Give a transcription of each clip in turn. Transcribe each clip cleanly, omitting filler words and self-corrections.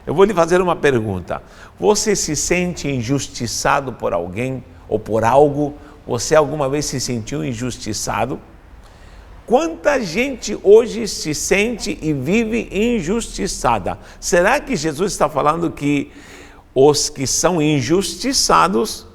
Eu vou lhe fazer uma pergunta. Você se sente injustiçado por alguém ou por algo? Você alguma vez se sentiu injustiçado? Quanta gente hoje se sente e vive injustiçada? Será que Jesus está falando que os que são injustiçados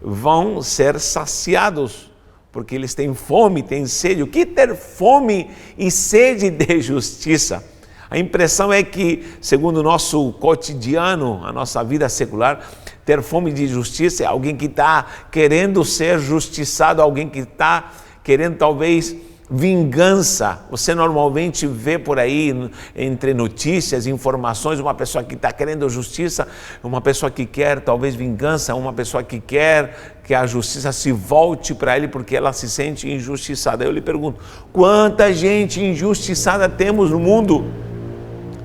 vão ser saciados? Porque eles têm fome, têm sede. O que ter fome e sede de justiça? A impressão é que, segundo o nosso cotidiano, a nossa vida secular, ter fome de justiça é alguém que está querendo ser justiçado, alguém que está querendo talvez vingança. Você normalmente vê por aí, entre notícias, informações, uma pessoa que está querendo justiça, uma pessoa que quer talvez vingança, uma pessoa que quer que a justiça se volte para ele porque ela se sente injustiçada. Eu lhe pergunto, quanta gente injustiçada temos no mundo?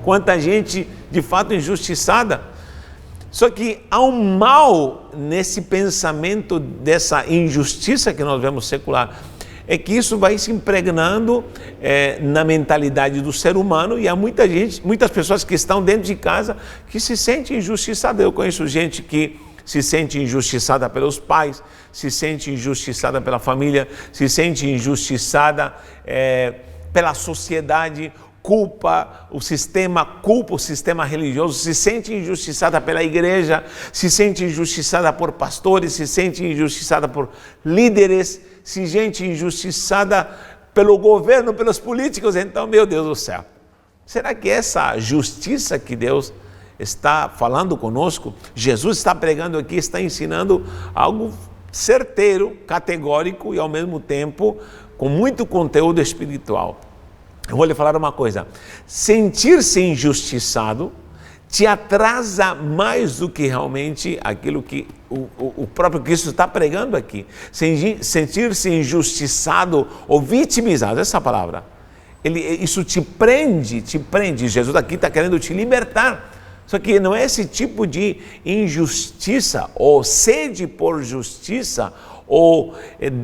Quanta gente de fato injustiçada? Só que há um mal nesse pensamento dessa injustiça que nós vemos secular. É que isso vai se impregnando na mentalidade do ser humano, e há muitas pessoas que estão dentro de casa que se sentem injustiçadas. Eu conheço gente que se sente injustiçada pelos pais, se sente injustiçada pela família, se sente injustiçada pela sociedade, culpa o sistema religioso, se sente injustiçada pela igreja, se sente injustiçada por pastores, se sente injustiçada por líderes, se sente injustiçada pelo governo, pelos políticos. Então, meu Deus do céu, será que essa justiça que Deus está falando conosco, Jesus está pregando aqui, está ensinando algo certeiro, categórico e ao mesmo tempo com muito conteúdo espiritual? Eu vou lhe falar uma coisa: sentir-se injustiçado te atrasa mais do que realmente aquilo que o próprio Cristo está pregando aqui. Sentir-se injustiçado ou vitimizado, essa palavra, isso te prende. Jesus aqui está querendo te libertar. Só que não é esse tipo de injustiça ou sede por justiça ou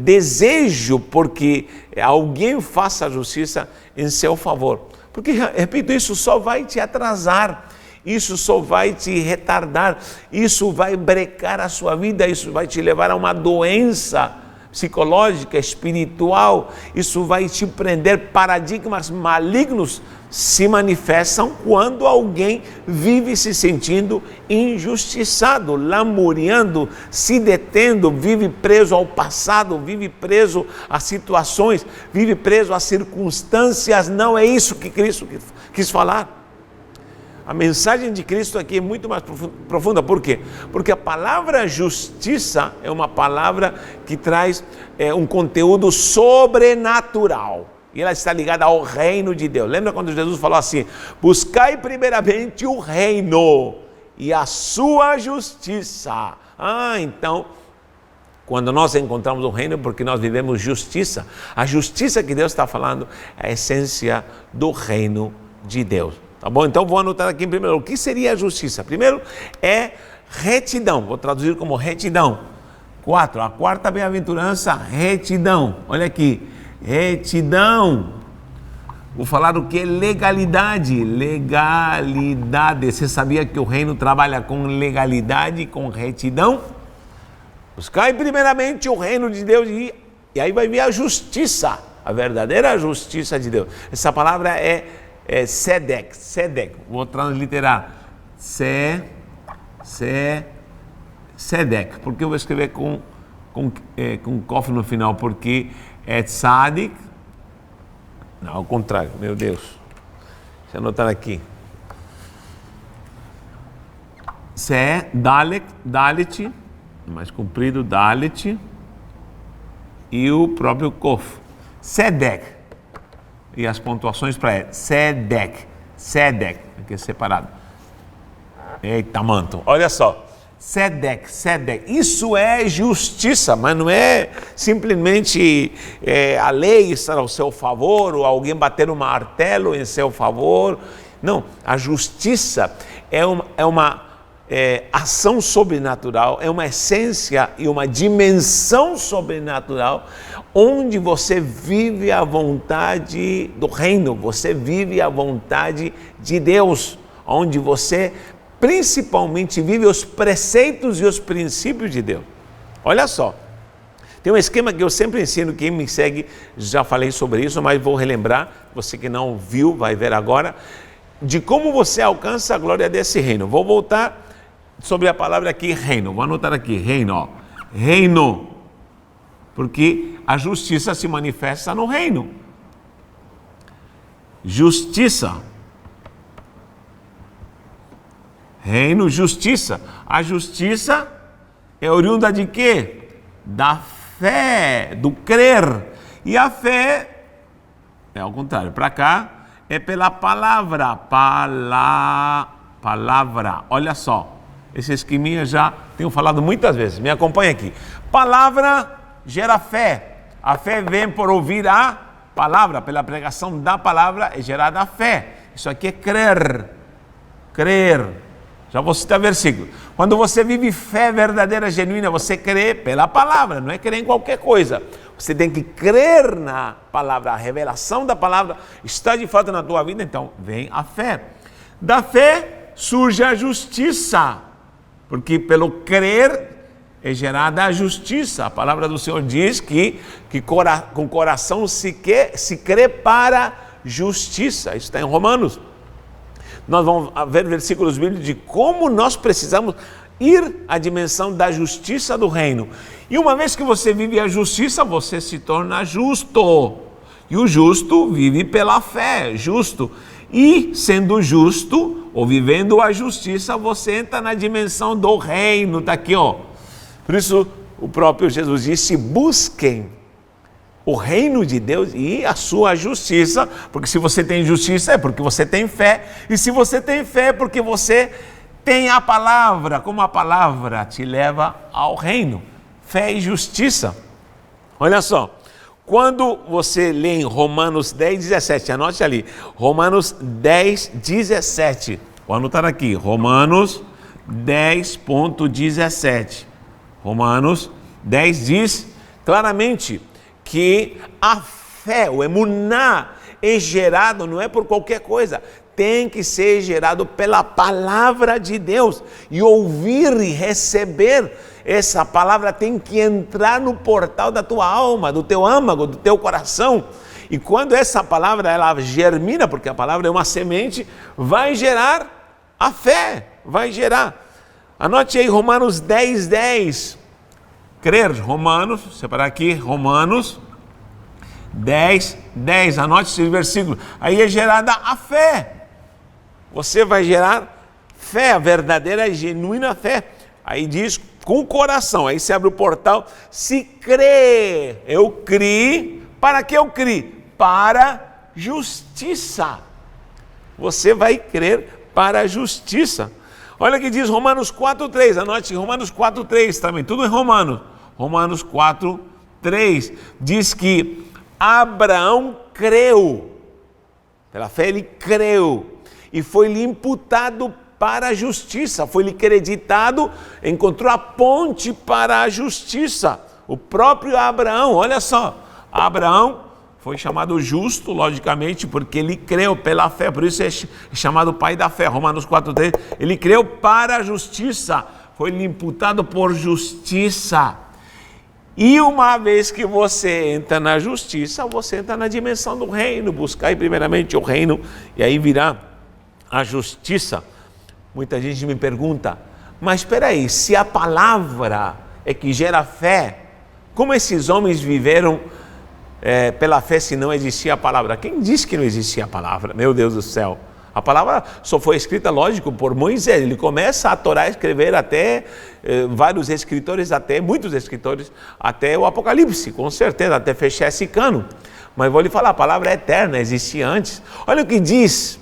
desejo porque alguém faça a justiça em seu favor. Porque, repito, isso só vai te atrasar, isso só vai te retardar, isso vai brecar a sua vida, isso vai te levar a uma doença psicológica, espiritual, isso vai te prender. Paradigmas malignos se manifestam quando alguém vive se sentindo injustiçado, lamuriando, se detendo, vive preso ao passado, vive preso a situações, vive preso a circunstâncias. Não é isso que Cristo quis falar. A mensagem de Cristo aqui é muito mais profunda. Por quê? Porque a palavra justiça é uma palavra que traz um conteúdo sobrenatural. E ela está ligada ao reino de Deus. Lembra quando Jesus falou assim: buscai primeiramente o reino e a sua justiça. Então, quando nós encontramos o reino, porque nós vivemos justiça. A justiça que Deus está falando é a essência do reino de Deus. Tá bom? Então vou anotar aqui em primeiro. O que seria a justiça? Primeiro é retidão. Vou traduzir como retidão. 4. A quarta bem-aventurança, retidão. Olha aqui. Retidão. Vou falar o que é legalidade. Legalidade. Você sabia que o reino trabalha com legalidade e com retidão? Buscai primeiramente o reino de Deus e aí vai vir a justiça, a verdadeira justiça de Deus. Essa palavra é Sedec, vou transliterar, Sedec, porque eu vou escrever com Kof no final, porque é Tzadik, não, ao contrário, meu Deus, deixa eu anotar aqui, Dalet, mais comprido, Dalet, e o próprio Kof, Sedec. E as pontuações para Sedec, aqui é separado. Eita, manto, olha só. Sedec, isso é justiça, mas não é simplesmente a lei estar ao seu favor, ou alguém bater um martelo em seu favor. Não, a justiça é uma ação sobrenatural, é uma essência e uma dimensão sobrenatural, onde você vive a vontade do reino, você vive a vontade de Deus, onde você principalmente vive os preceitos e os princípios de Deus. Olha só, tem um esquema que eu sempre ensino, quem me segue, já falei sobre isso, mas vou relembrar, você que não viu, vai ver agora, de como você alcança a glória desse reino. Vou voltar sobre a palavra aqui, reino, vou anotar aqui, reino, ó. Reino, porque a justiça se manifesta no reino. Justiça. Reino, justiça. A justiça é oriunda de quê? Da fé, do crer. E a fé, é ao contrário, para cá, é pela palavra. Palavra. Olha só, esse esqueminha já tenho falado muitas vezes, me acompanha aqui. Palavra gera fé. A fé vem por ouvir a palavra, pela pregação da palavra é gerada a fé. Isso aqui é crer. Crer. Já vou citar versículo. Quando você vive fé verdadeira, genuína, você crê pela palavra, não é crer em qualquer coisa. Você tem que crer na palavra, a revelação da palavra está de fato na tua vida, então vem a fé. Da fé surge a justiça, porque pelo crer é gerada a justiça. A palavra do Senhor diz que com coração se crê para justiça. Isso está em Romanos. Nós vamos ver versículos bíblicos de como nós precisamos ir à dimensão da justiça do reino. E uma vez que você vive a justiça, você se torna justo. E o justo vive pela fé, justo. E sendo justo, ou vivendo a justiça, você entra na dimensão do reino. Está aqui, ó. Por isso, o próprio Jesus disse, busquem o reino de Deus e a sua justiça, porque se você tem justiça é porque você tem fé, e se você tem fé é porque você tem a palavra, como a palavra te leva ao reino, fé e justiça. Olha só, quando você lê em Romanos 10, 17, anote ali, Romanos 10, 17, vou anotar aqui, Romanos 10.17, Romanos 10 diz claramente que a fé, o emuná, é gerado, não é por qualquer coisa, tem que ser gerado pela palavra de Deus, e ouvir e receber essa palavra tem que entrar no portal da tua alma, do teu âmago, do teu coração, e quando essa palavra ela germina, porque a palavra é uma semente, vai gerar a fé, vai gerar. Anote aí Romanos 10, 10. Crer, Romanos, separar aqui, Romanos 10, 10, anote esse versículo, aí é gerada a fé, você vai gerar fé, a verdadeira e genuína fé, aí diz com o coração, aí se abre o portal, se crê, eu criei, para que eu criei? Para justiça, você vai crer para a justiça. Olha o que diz Romanos 4:3, anote Romanos 4:3 também, tudo em Romanos 4:3, diz que Abraão creu, pela fé ele creu, e foi-lhe imputado para a justiça, foi-lhe creditado, encontrou a ponte para a justiça, o próprio Abraão, olha só, Abraão foi chamado justo, logicamente, porque ele creu pela fé, por isso é chamado pai da fé, Romanos 4:3, ele creu para a justiça, foi-lhe imputado por justiça. E uma vez que você entra na justiça, você entra na dimensão do reino, buscar primeiramente o reino, e aí virá a justiça. Muita gente me pergunta, mas espera aí, se a palavra é que gera fé, como esses homens viveram pela fé se não existia a palavra? Quem disse que não existia a palavra? Meu Deus do céu! A palavra só foi escrita, lógico, por Moisés. Ele começa a Torá a escrever até vários escritores, até muitos escritores, até o Apocalipse, com certeza, até fechar esse cano. Mas vou lhe falar, a palavra é eterna, existia antes. Olha o que diz,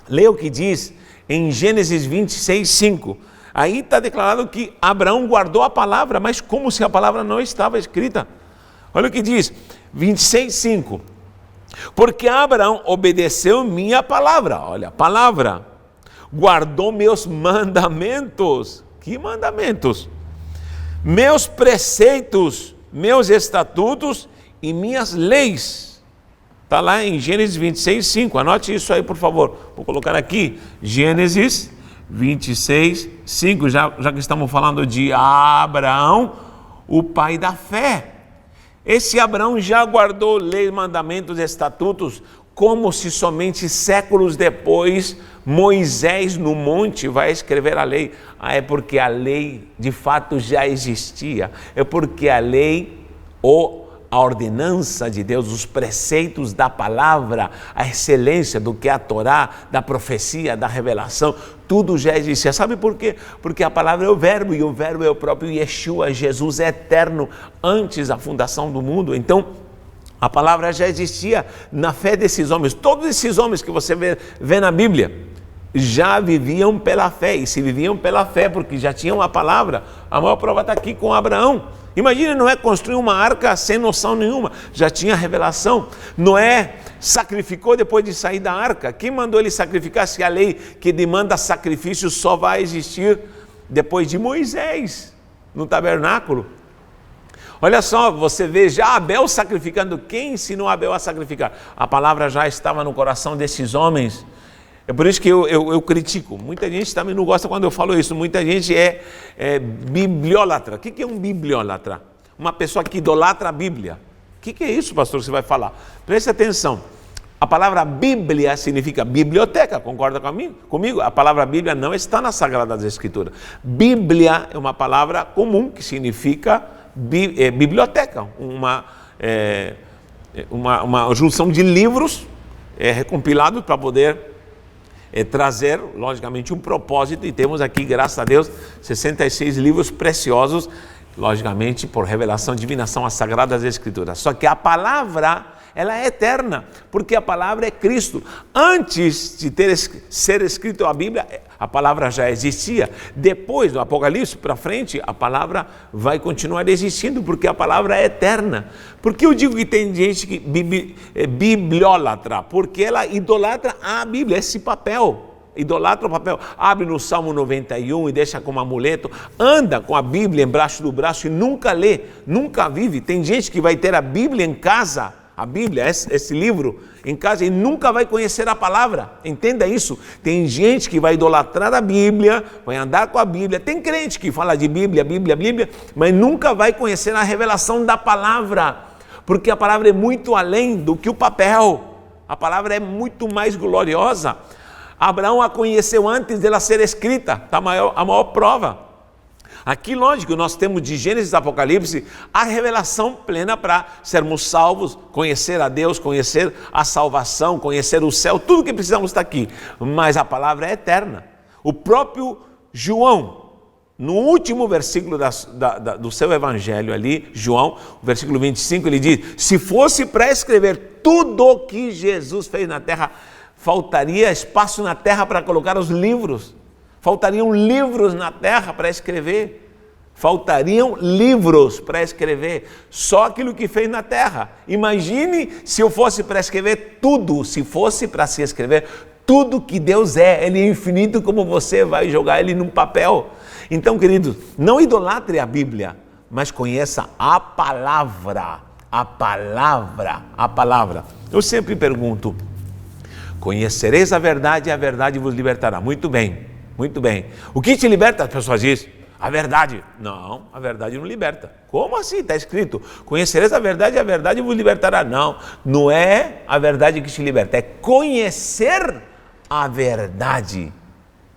leia o que diz em Gênesis 26, 5. Aí está declarado que Abraão guardou a palavra, mas como se a palavra não estava escrita. Olha o que diz, 26, 5. Porque Abraão obedeceu minha palavra, olha, palavra, guardou meus mandamentos, que mandamentos? Meus preceitos, meus estatutos e minhas leis. Está lá em Gênesis 26, 5. Anote isso aí, por favor. Vou colocar aqui. Gênesis 26, 5. Já que estamos falando de Abraão, o pai da fé. Esse Abraão já guardou leis, mandamentos, estatutos, como se somente séculos depois Moisés no monte vai escrever a lei. É porque a lei de fato já existia. É porque a lei, a ordenança de Deus, os preceitos da palavra, a excelência do que é a Torá, da profecia, da revelação, tudo já existia. Sabe por quê? Porque a palavra é o verbo, e o verbo é o próprio Yeshua, Jesus eterno, antes da fundação do mundo. Então, a palavra já existia na fé desses homens. Todos esses homens que você vê na Bíblia já viviam pela fé, e se viviam pela fé porque já tinham a palavra. A maior prova está aqui com Abraão. Imagina Noé construir uma arca sem noção nenhuma, já tinha revelação. Noé sacrificou depois de sair da arca. Quem mandou ele sacrificar, se a lei que demanda sacrifício só vai existir depois de Moisés, no tabernáculo? Olha só, você vê já Abel sacrificando. Quem ensinou Abel a sacrificar? A palavra já estava no coração desses homens. É por isso que eu critico. Muita gente também não gosta quando eu falo isso. Muita gente é bibliólatra. O que é um bibliólatra? Uma pessoa que idolatra a Bíblia. O que é isso, pastor, você vai falar? Preste atenção. A palavra Bíblia significa biblioteca, concorda comigo? A palavra Bíblia não está nas Sagradas Escrituras. Bíblia é uma palavra comum que significa biblioteca, uma junção de livros recompilados para poder trazer, logicamente, um propósito, e temos aqui, graças a Deus, 66 livros preciosos, logicamente, por revelação divina, são as Sagradas Escrituras. Só que a palavra, ela é eterna, porque a palavra é Cristo. Antes de ser escrito a Bíblia, a palavra já existia. Depois, do Apocalipse para frente, a palavra vai continuar existindo, porque a palavra é eterna. Por que eu digo que tem gente que é bibliólatra? Porque ela idolatra a Bíblia, esse papel. Idolatra o papel, abre no Salmo 91 e deixa como amuleto, anda com a Bíblia embaixo do braço e nunca lê, nunca vive. Tem gente que vai ter a Bíblia em casa, a Bíblia, esse livro em casa, e nunca vai conhecer a palavra. Entenda isso. Tem gente que vai idolatrar a Bíblia, vai andar com a Bíblia. Tem crente que fala de Bíblia, mas nunca vai conhecer a revelação da palavra, porque a palavra é muito além do que o papel. A palavra é muito mais gloriosa. Abraão a conheceu antes dela ser escrita, a maior prova. Aqui, lógico, nós temos de Gênesis e Apocalipse a revelação plena para sermos salvos, conhecer a Deus, conhecer a salvação, conhecer o céu, tudo que precisamos está aqui. Mas a palavra é eterna. O próprio João, no último versículo do seu evangelho ali, João, versículo 25, ele diz: se fosse para escrever tudo o que Jesus fez na terra, faltaria espaço na terra para colocar os livros. Faltariam livros na terra para escrever. Faltariam livros para escrever. Só aquilo que fez na terra. Imagine se eu fosse para escrever tudo. Se fosse para se escrever tudo que Deus é. Ele é infinito, como você vai jogar ele num papel. Então, queridos, não idolatre a Bíblia, mas conheça a palavra. A palavra. A palavra. Eu sempre pergunto: conhecereis a verdade e a verdade vos libertará. Muito bem, muito bem. O que te liberta? As pessoas dizem: a verdade. Não, a verdade não liberta. Como assim? Está escrito: conhecereis a verdade e a verdade vos libertará. Não, não é a verdade que te liberta, é conhecer a verdade.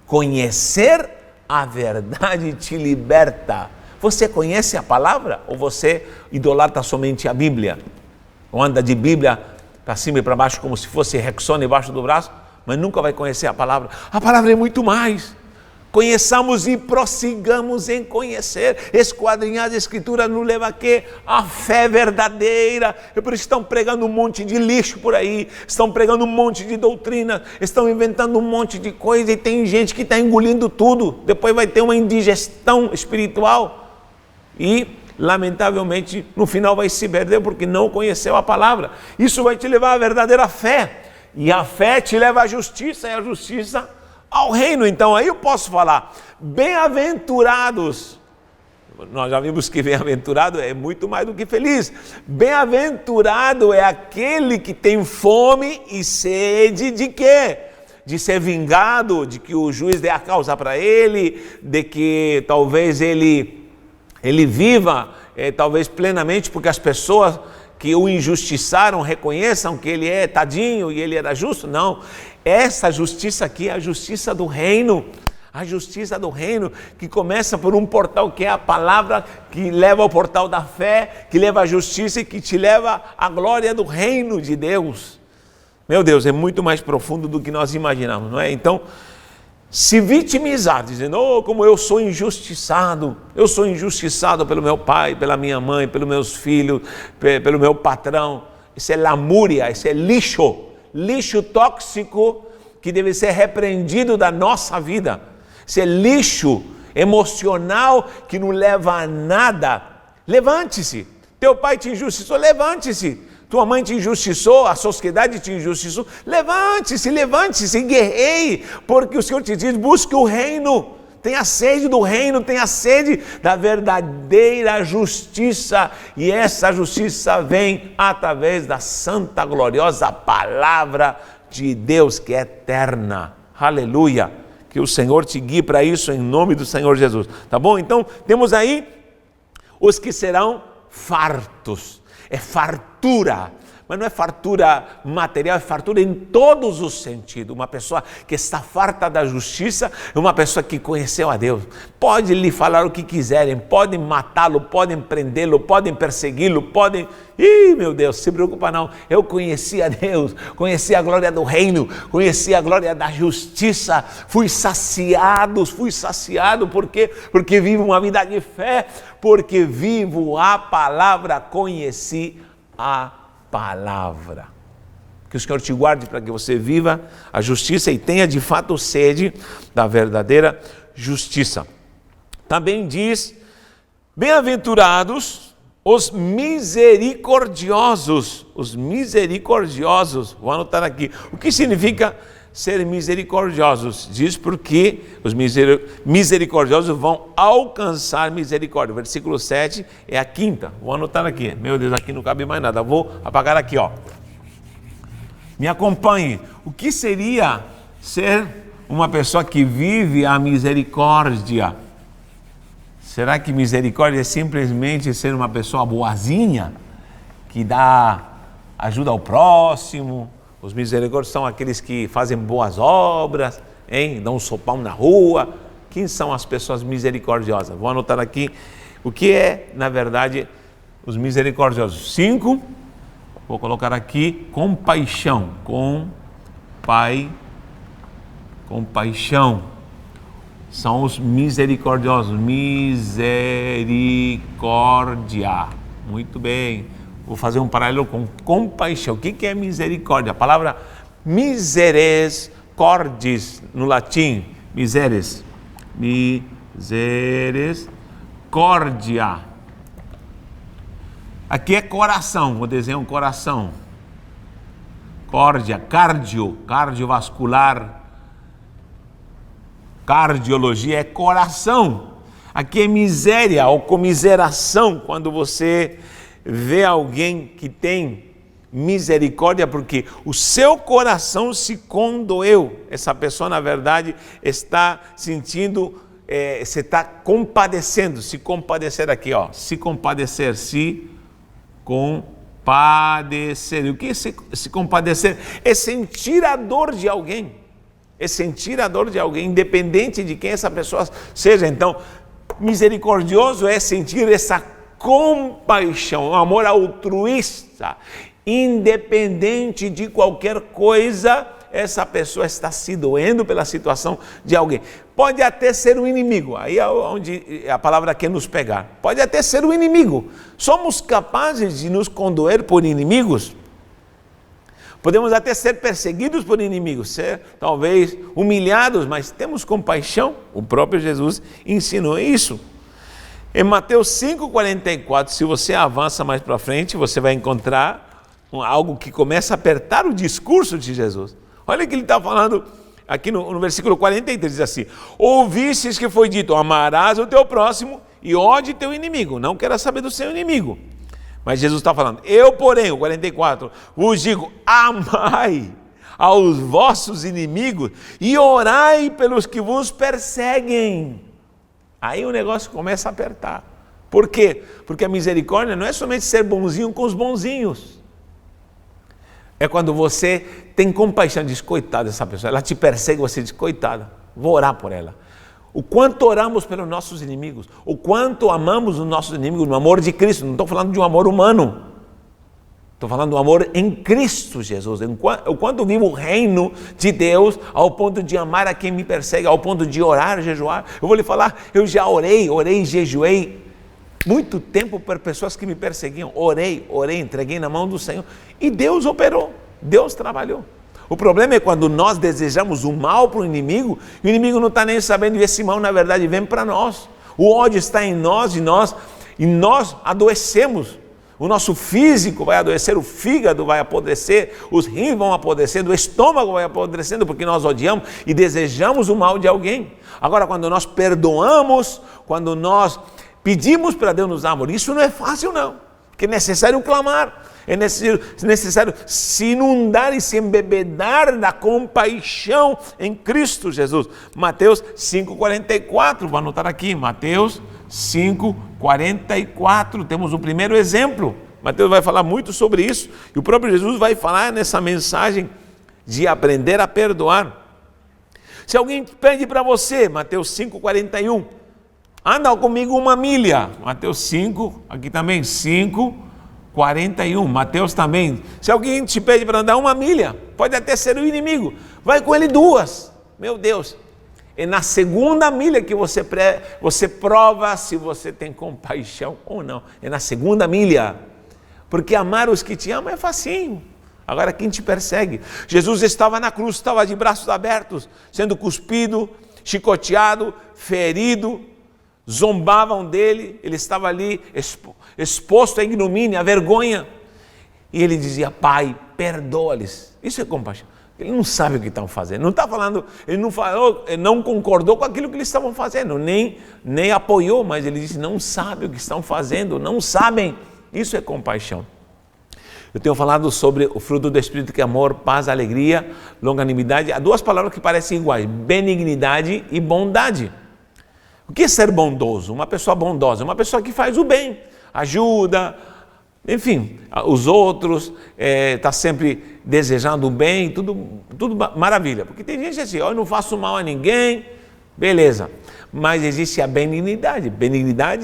Conhecer a verdade te liberta. Você conhece a palavra ou você idolatra somente a Bíblia? Ou anda de Bíblia para cima e para baixo como se fosse Rexona embaixo do braço, mas nunca vai conhecer a palavra? A palavra é muito mais. Conheçamos e prossigamos em conhecer. Esquadrinhar as Escrituras nos leva a quê? A fé verdadeira. É por isso que estão pregando um monte de lixo por aí, estão pregando um monte de doutrina, estão inventando um monte de coisa, e tem gente que está engolindo tudo. Depois vai ter uma indigestão espiritual e, lamentavelmente, no final vai se perder porque não conheceu a palavra. Isso vai te levar à verdadeira fé, e a fé te leva à justiça, e a justiça ao reino. Então aí eu posso falar: bem-aventurados nós já vimos que bem-aventurado é muito mais do que feliz. Bem-aventurado é aquele que tem fome e sede de quê? De ser vingado, de que o juiz dê a causa para ele, de que talvez ele viva talvez plenamente, porque as pessoas que o injustiçaram reconheçam que ele é tadinho e ele era justo. Não, essa justiça aqui é a justiça do reino. A justiça do reino que começa por um portal que é a palavra, que leva ao portal da fé, que leva à justiça e que te leva à glória do reino de Deus. Meu Deus, é muito mais profundo do que nós imaginamos, não é? Então, se vitimizar, dizendo, como eu sou injustiçado pelo meu pai, pela minha mãe, pelos meus filhos, pelo meu patrão, isso é lamúria, isso é lixo tóxico que deve ser repreendido da nossa vida. Isso é lixo emocional que não leva a nada. Levante-se. Teu pai te injustiçou, levante-se. Tua mãe te injustiçou, a sociedade te injustiçou, levante-se, guerreie, porque o Senhor te diz, busque o reino, tenha sede do reino, tenha sede da verdadeira justiça, e essa justiça vem através da santa, gloriosa palavra de Deus, que é eterna. Aleluia! Que o Senhor te guie para isso, em nome do Senhor Jesus, tá bom? Então, temos aí os que serão fartos. É fartura, mas não é fartura material, é fartura em todos os sentidos. Uma pessoa que está farta da justiça é uma pessoa que conheceu a Deus. Pode lhe falar o que quiserem, podem matá-lo, podem prendê-lo, podem persegui-lo, podem... meu Deus, se preocupa não, eu conheci a Deus, conheci a glória do reino, conheci a glória da justiça, fui saciado, porque vivo uma vida de fé, porque vivo a palavra, conheci a palavra. Que o Senhor te guarde para que você viva a justiça e tenha de fato sede da verdadeira justiça. Também diz, bem-aventurados os misericordiosos, vou anotar aqui, o que significa ser misericordiosos? Diz porque os misericordiosos vão alcançar misericórdia. Versículo 7 é a quinta, vou anotar aqui, meu Deus, aqui não cabe mais nada, vou apagar aqui, me acompanhe. O que seria ser uma pessoa que vive a misericórdia? Será que misericórdia é simplesmente ser uma pessoa boazinha, que ajuda ao próximo? Os misericórdios são aqueles que fazem boas obras, dão um sopão na rua. Quem são as pessoas misericordiosas? Vou anotar aqui o que é, na verdade, os misericordiosos. 5, vou colocar aqui, compaixão. Compaixão. São os misericordiosos. Misericórdia. Muito bem. Vou fazer um paralelo com compaixão. O que é misericórdia? A palavra miseres cordis, no latim. Miseres. Misericórdia. Aqui é coração. Vou desenhar um coração. Córdia, cardiovascular. Cardiologia é coração. Aqui é miséria ou comiseração, quando você vê alguém que tem misericórdia, porque o seu coração se condoeu. Essa pessoa, na verdade, está sentindo, você está compadecendo. Se compadecer aqui, se compadecer, compadecer. E o que é se compadecer? É sentir a dor de alguém. Independente de quem essa pessoa seja. Então, misericordioso é sentir essa compaixão, um amor altruísta, independente de qualquer coisa, essa pessoa está se doendo pela situação de alguém. Pode até ser um inimigo, aí é onde a palavra quer nos pegar. Pode até ser um inimigo. Somos capazes de nos condoer por inimigos? Podemos até ser perseguidos por inimigos, ser talvez humilhados, mas temos compaixão. O próprio Jesus ensinou isso. Em Mateus 5,44, se você avança mais para frente, você vai encontrar algo que começa a apertar o discurso de Jesus. Olha o que ele está falando aqui no versículo 43, diz assim: ouvistes que foi dito, amarás o teu próximo e ode teu inimigo, não queira saber do seu inimigo. Mas Jesus está falando, eu porém, o 44, vos digo, amai aos vossos inimigos e orai pelos que vos perseguem. Aí o negócio começa a apertar. Por quê? Porque a misericórdia não é somente ser bonzinho com os bonzinhos. É quando você tem compaixão, diz, coitada dessa pessoa, ela te persegue, você diz, coitada, vou orar por ela. O quanto oramos pelos nossos inimigos, o quanto amamos os nossos inimigos no amor de Cristo. Não estou falando de um amor humano, estou falando do amor em Cristo Jesus. O quanto vivo o reino de Deus ao ponto de amar a quem me persegue, ao ponto de orar, jejuar. Eu vou lhe falar, eu já orei, jejuei muito tempo por pessoas que me perseguiam. Orei, entreguei na mão do Senhor e Deus operou, Deus trabalhou. O problema é quando nós desejamos o mal para o inimigo e o inimigo não está nem sabendo e esse mal na verdade vem para nós. O ódio está em nós e nós adoecemos. O nosso físico vai adoecer, o fígado vai apodrecer, os rins vão apodrecendo, o estômago vai apodrecendo porque nós odiamos e desejamos o mal de alguém. Agora, quando nós perdoamos, quando nós pedimos para Deus nos dar amor, isso não é fácil não, porque é necessário clamar. É necessário se inundar e se embebedar da compaixão em Cristo Jesus. Mateus 5,44, vou anotar aqui, Mateus 5,44, temos o primeiro exemplo. Mateus vai falar muito sobre isso, e o próprio Jesus vai falar nessa mensagem de aprender a perdoar. Se alguém pede para você, Mateus 5,41, anda comigo uma milha, Mateus 5, aqui também 5,41, Mateus também. Se alguém te pede para andar uma milha, pode até ser o inimigo, vai com ele 2. Meu Deus, é na segunda milha que você prova se você tem compaixão ou não. É na segunda milha, porque amar os que te amam é facinho. Agora quem te persegue? Jesus estava na cruz, estava de braços abertos, sendo cuspido, chicoteado, ferido, zombavam dele, ele estava ali exposto à ignomínia, à vergonha, e ele dizia, Pai, perdoa-lhes. Isso é compaixão. Ele não sabe o que estão fazendo, não está falando, ele não falou, ele não concordou com aquilo que eles estavam fazendo, nem apoiou, mas ele disse, não sabe o que estão fazendo, não sabem. Isso é compaixão. Eu tenho falado sobre o fruto do Espírito, que é amor, paz, alegria, longanimidade. Há 2 palavras que parecem iguais, benignidade e bondade. O que é ser bondoso? Uma pessoa bondosa é uma pessoa que faz o bem, ajuda, enfim, os outros, está sempre desejando o bem, tudo maravilha. Porque tem gente assim, eu não faço mal a ninguém, beleza. Mas existe a benignidade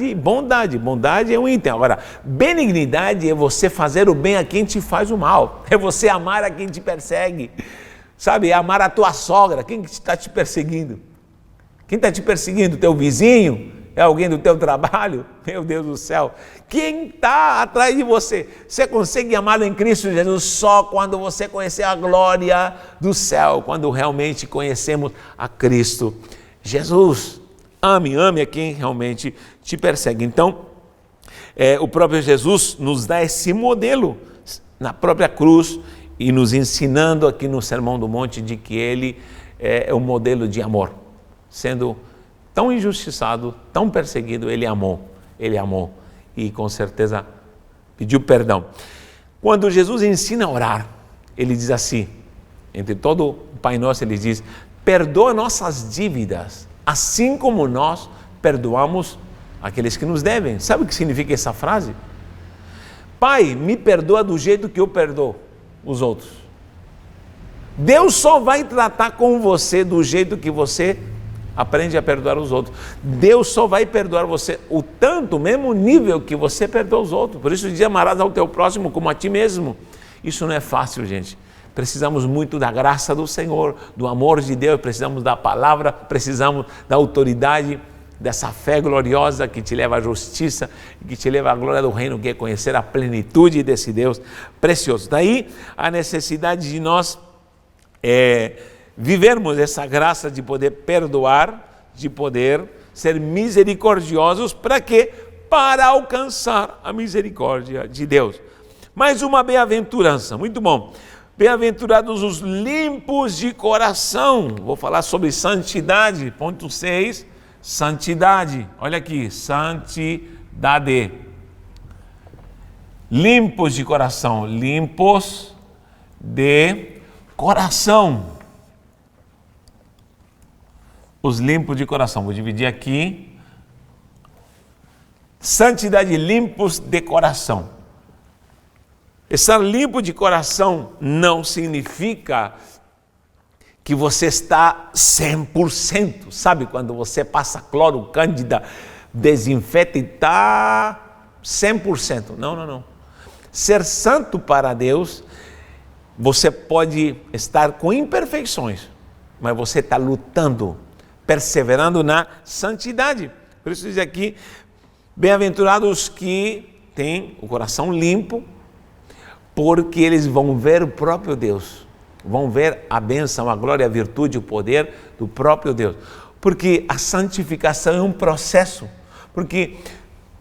e bondade. Bondade é um item. Agora, benignidade é você fazer o bem a quem te faz o mal. É você amar a quem te persegue. Sabe, é amar a tua sogra, quem está te perseguindo? Quem está te perseguindo? Teu vizinho? É alguém do teu trabalho? Meu Deus do céu. Quem está atrás de você? Você consegue amá-lo em Cristo Jesus só quando você conhecer a glória do céu, quando realmente conhecemos a Cristo Jesus. Ame a quem realmente te persegue. Então, o próprio Jesus nos dá esse modelo na própria cruz e nos ensinando aqui no Sermão do Monte de que Ele é um modelo de amor. Sendo tão injustiçado, tão perseguido, Ele amou e com certeza pediu perdão. Quando Jesus ensina a orar, Ele diz assim, entre todo o Pai Nosso, Ele diz, perdoa nossas dívidas, assim como nós perdoamos aqueles que nos devem. Sabe o que significa essa frase? Pai, me perdoa do jeito que eu perdoo os outros. Deus só vai tratar com você do jeito que você aprende a perdoar os outros. Deus só vai perdoar você o tanto, mesmo nível que você perdoa os outros. Por isso diz, amarás ao teu próximo como a ti mesmo. Isso não é fácil, gente. Precisamos muito da graça do Senhor, do amor de Deus, precisamos da palavra, precisamos da autoridade, dessa fé gloriosa que te leva à justiça, que te leva à glória do reino, que é conhecer a plenitude desse Deus precioso. Daí a necessidade de nós vivermos essa graça de poder perdoar, de poder ser misericordiosos, para quê? Para alcançar a misericórdia de Deus. Mais uma bem-aventurança, muito bom. Bem-aventurados os limpos de coração. Vou falar sobre santidade, ponto 6, santidade. Olha aqui, santidade. Limpos de coração, limpos de coração. Os limpos de coração, vou dividir aqui. Santidade, limpos de coração. Estar limpo de coração não significa que você está 100%. Sabe quando você passa cloro, cândida, desinfeta e está 100%. Não. Ser santo para Deus, você pode estar com imperfeições, mas você está lutando, perseverando na santidade. Por isso diz aqui, bem-aventurados que têm o coração limpo, porque eles vão ver o próprio Deus, vão ver a bênção, a glória, a virtude, o poder do próprio Deus. Porque a santificação é um processo, porque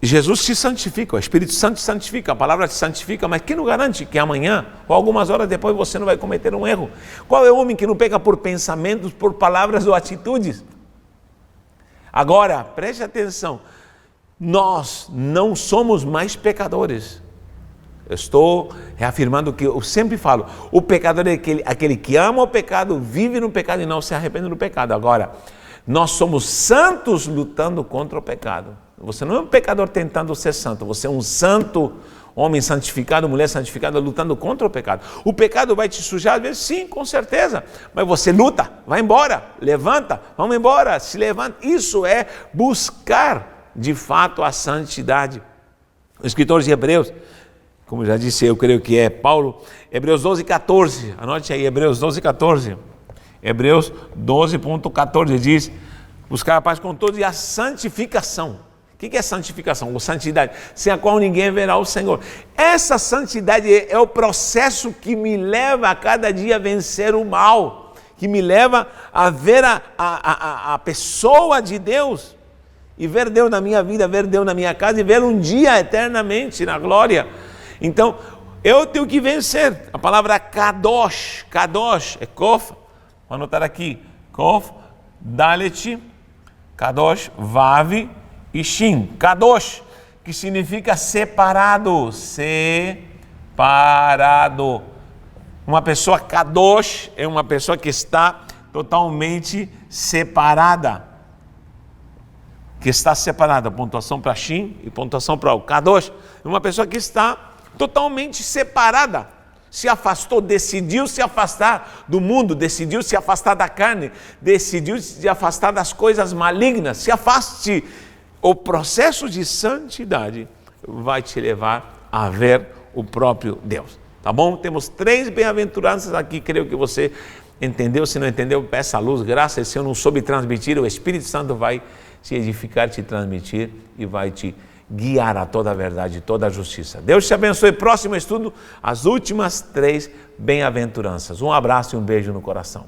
Jesus te santifica, o Espírito Santo te santifica, a palavra te santifica, mas quem não garante que amanhã ou algumas horas depois você não vai cometer um erro? Qual é o homem que não peca por pensamentos, por palavras ou atitudes? Agora, preste atenção, nós não somos mais pecadores. Eu estou reafirmando o que eu sempre falo, o pecador é aquele que ama o pecado, vive no pecado e não se arrepende do pecado. Agora, nós somos santos lutando contra o pecado. Você não é um pecador tentando ser santo, você é um santo, homem santificado, mulher santificada, lutando contra o pecado. O pecado vai te sujar às vezes? Sim, com certeza, mas você luta, vai embora, levanta, vamos embora, se levanta. Isso é buscar de fato a santidade. O escritor de Hebreus, como já disse, eu creio que é Paulo, Hebreus 12:14, anote aí, Hebreus 12:14. Hebreus 12:14 diz, buscar a paz com todos e a santificação. O que é santificação? Ou santidade, sem a qual ninguém verá o Senhor. Essa santidade é o processo que me leva a cada dia a vencer o mal, que me leva a ver a pessoa de Deus, e ver Deus na minha vida, ver Deus na minha casa, e ver um dia eternamente na glória. Então, eu tenho que vencer. A palavra kadosh, kadosh é kof, vou anotar aqui, kof, dalet, kadosh, vav e shin, kadosh, que significa separado, separado. Uma pessoa kadosh é uma pessoa que está totalmente separada, que está separada, pontuação para shin e pontuação para o kadosh, é uma pessoa que está totalmente separada, se afastou, decidiu se afastar do mundo, decidiu se afastar da carne, decidiu se afastar das coisas malignas. Se afaste. O processo de santidade vai te levar a ver o próprio Deus, tá bom? Temos 3 bem-aventuranças aqui, creio que você entendeu. Se não entendeu, peça a luz, graças. Se eu não soube transmitir, o Espírito Santo vai te edificar, te transmitir e vai te guiar a toda a verdade, toda a justiça. Deus te abençoe. Próximo estudo, as últimas 3 bem-aventuranças. Um abraço e um beijo no coração.